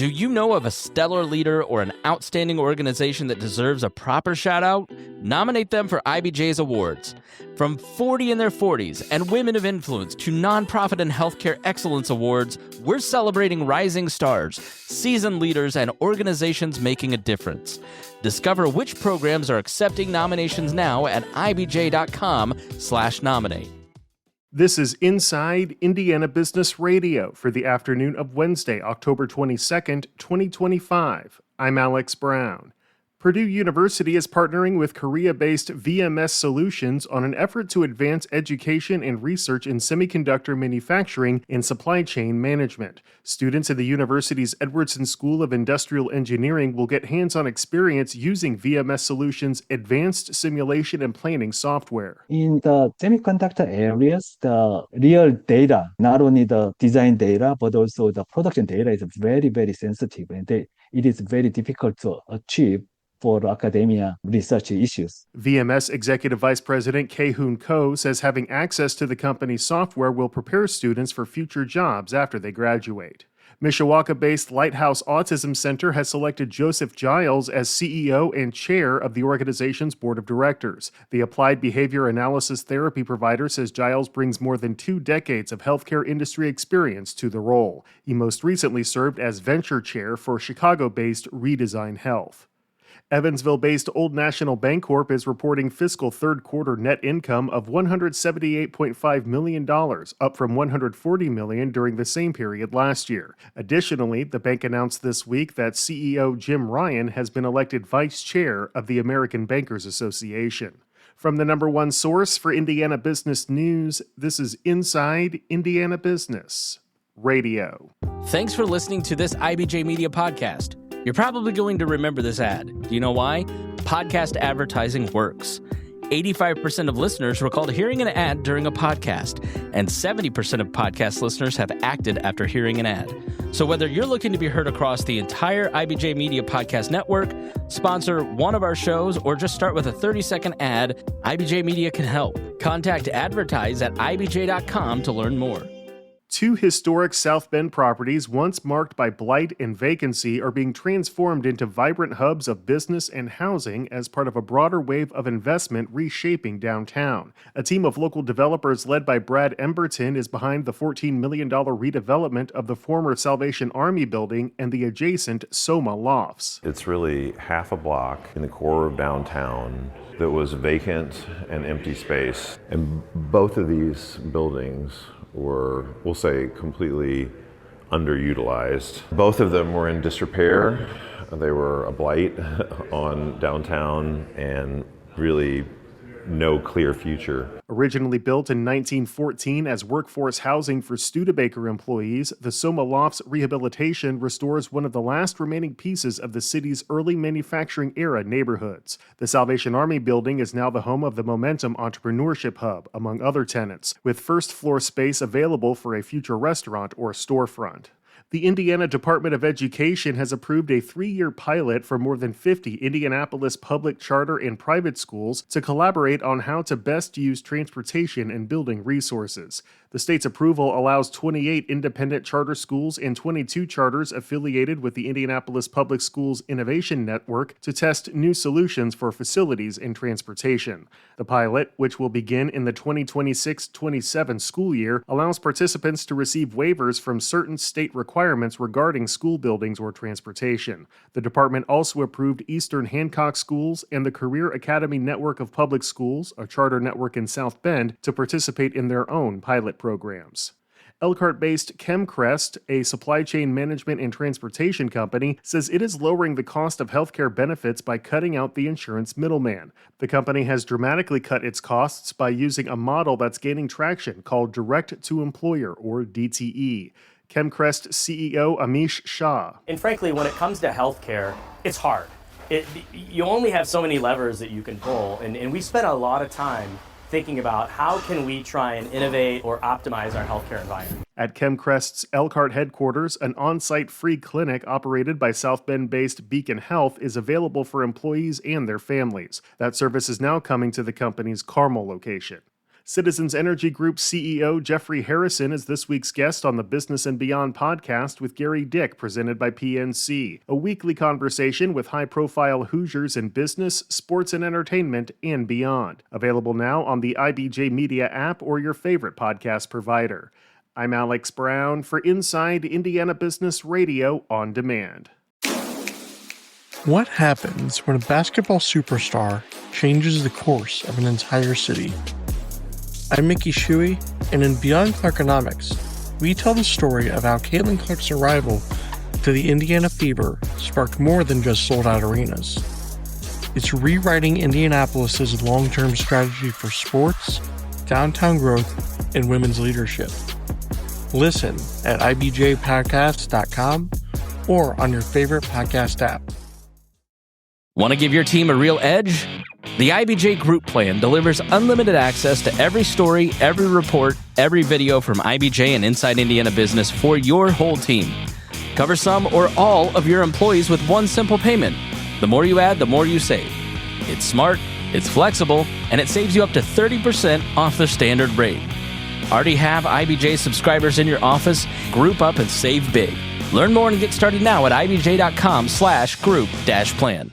Do you know of a stellar leader or an outstanding organization that deserves a proper shout out? Nominate them for IBJ's awards. From 40 in their 40s and Women of Influence to Nonprofit and Healthcare Excellence Awards, we're celebrating rising stars, seasoned leaders, and organizations making a difference. Discover which programs are accepting nominations now at ibj.com/nominate. This is Inside Indiana Business Radio for the afternoon of Wednesday, October 22nd, 2025. I'm Alex Brown. Purdue University is partnering with Korea-based VMS Solutions on an effort to advance education and research in semiconductor manufacturing and supply chain management. Students in the university's Edwardson School of Industrial Engineering will get hands-on experience using VMS Solutions' advanced simulation and planning software. In the semiconductor areas, the real data, not only the design data, but also the production data is very, very sensitive, and it is very difficult to achieve for academia research issues. VMS Executive Vice President Kae-hoon Ko says having access to the company's software will prepare students for future jobs after they graduate. Mishawaka-based Lighthouse Autism Center has selected Joseph Giles as CEO and chair of the organization's board of directors. The applied behavior analysis therapy provider says Giles brings more than 2 decades of healthcare industry experience to the role. He most recently served as venture chair for Chicago-based Redesign Health. Evansville-based Old National Bancorp is reporting fiscal third quarter net income of $178.5 million, up from $140 million during the same period last year. Additionally, the bank announced this week that CEO Jim Ryan has been elected vice chair of the American Bankers Association. From the number one source for Indiana business news, this is Inside Indiana Business Radio. Thanks for listening to this IBJ Media podcast. You're probably going to remember this ad. Do you know why? Podcast advertising works. 85% of listeners recalled hearing an ad during a podcast, and 70% of podcast listeners have acted after hearing an ad. So whether you're looking to be heard across the entire IBJ Media Podcast Network, sponsor one of our shows, or just start with a 30-second ad, IBJ Media can help. Contact advertise at ibj.com to learn more. 2 historic South Bend properties, once marked by blight and vacancy, are being transformed into vibrant hubs of business and housing as part of a broader wave of investment reshaping downtown. A team of local developers led by Brad Emberton is behind the $14 million redevelopment of the former Salvation Army building and the adjacent Soma Lofts. It's really half a block in the core of downtown that was vacant and empty space. And both of these buildings were, we'll say, completely underutilized. Both of them were in disrepair. They were a blight on downtown and really no clear future. Originally built in 1914 as workforce housing for Studebaker employees, the Soma Lofts rehabilitation restores one of the last remaining pieces of the city's early manufacturing era neighborhoods. The Salvation Army building is now the home of the Momentum Entrepreneurship Hub, among other tenants, with first floor space available for a future restaurant or storefront. The Indiana Department of Education has approved a 3-year pilot for more than 50 Indianapolis public, charter, and private schools to collaborate on how to best use transportation and building resources. The state's approval allows 28 independent charter schools and 22 charters affiliated with the Indianapolis Public Schools Innovation Network to test new solutions for facilities and transportation. The pilot, which will begin in the 2026-27 school year, allows participants to receive waivers from certain state requirements regarding school buildings or transportation. The department also approved Eastern Hancock Schools and the Career Academy Network of Public Schools, a charter network in South Bend, to participate in their own pilot programs. Elkhart-based ChemCrest, a supply chain management and transportation company, says it is lowering the cost of healthcare benefits by cutting out the insurance middleman. The company has dramatically cut its costs by using a model that's gaining traction called direct-to-employer, or DTE. ChemCrest CEO Amish Shah. And frankly, when it comes to healthcare, it's hard. You only have so many levers that you can pull, and we spent a lot of time thinking about how can we try and innovate or optimize our healthcare environment. At ChemCrest's Elkhart headquarters, an on-site free clinic operated by South Bend-based Beacon Health is available for employees and their families. That service is now coming to the company's Carmel location. Citizens Energy Group CEO Jeffrey Harrison is this week's guest on the Business and Beyond podcast with Gary Dick, presented by PNC, a weekly conversation with high-profile Hoosiers in business, sports and entertainment, and beyond. Available now on the IBJ Media app or your favorite podcast provider. I'm Alex Brown for Inside Indiana Business Radio on Demand. What happens when a basketball superstar changes the course of an entire city? I'm Mickey Shuey, and in Beyond Clarkonomics, we tell the story of how Caitlin Clark's arrival to the Indiana Fever sparked more than just sold-out arenas. It's rewriting Indianapolis's long-term strategy for sports, downtown growth, and women's leadership. Listen at ibjpodcast.com or on your favorite podcast app. Want to give your team a real edge? The IBJ Group Plan delivers unlimited access to every story, every report, every video from IBJ and Inside Indiana Business for your whole team. Cover some or all of your employees with one simple payment. The more you add, the more you save. It's smart, it's flexible, and it saves you up to 30% off the standard rate. Already have IBJ subscribers in your office? Group up and save big. Learn more and get started now at ibj.com/group-plan.